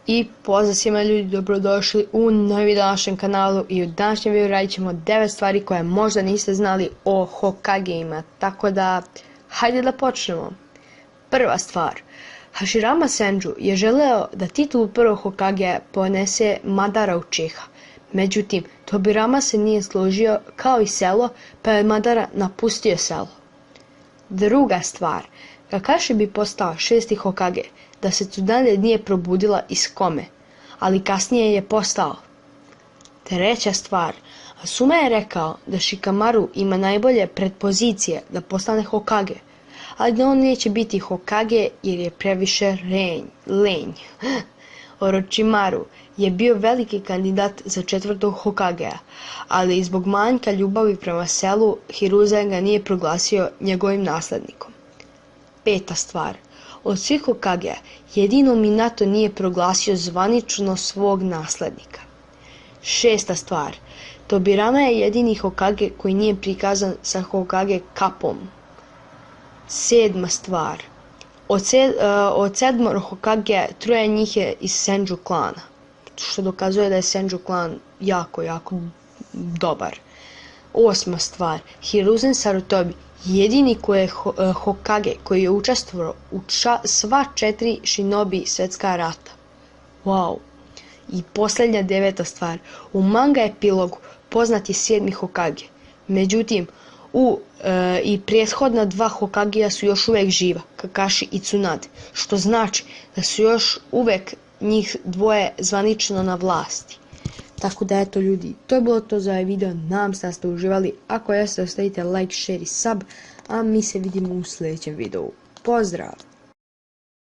I pozdrav svima ljudi, dobrodošli u novi današnjem kanalu i u današnjem videu radit ćemo 9 stvari koje možda niste znali o Hokageima, tako da hajde da počnemo. Prva stvar, Hashirama Senju je želeo da titulu prvog Hokagea ponese Madara Uchiha, međutim Tobirama se nije složio kao i selo, pa je Madara napustio selo. Druga stvar, Kakashi bi postao 6. Hokage da se Tsunade nije probudila iz kome, ali kasnije je postao. Treća stvar, Asuma je rekao da Shikamaru ima najbolje predpozicije da postane Hokage, ali da on neće biti Hokage jer je previše lenj. Orochimaru je bio veliki kandidat za 4. Hokagea, ali zbog manjka ljubavi prema selu Hiruzen ga nije proglasio njegovim naslednikom. Peta stvar, od svih Hokagea jedino Minato nije proglasio zvanično svog naslednika. Šesta stvar, Tobirama je jedini Hokage koji nije prikazan sa Hokage kapom. Sedma stvar, od 7 Hokagea 3 njih je iz Senju klana, što dokazuje da je Senju klan jako dobar. Osma stvar, Hiruzen Sarutobi jedini koji je Hokage koji je učestvovao u sva 4 Shinobi svetska rata. Wow. I posljednja 9. stvar, u manga epilogu poznat je 7. Hokage, međutim i prethodna 2 Hokagea su još uvijek živa, Kakashi i Tsunade, što znači da su još uvijek njih dvoje zvanično na vlasti. Tako da eto ljudi, to je bilo to za ovaj video, nadam se da ste uživali, ako jeste ostavite like, share i sub, a mi se vidimo u sljedećem videu. Pozdrav!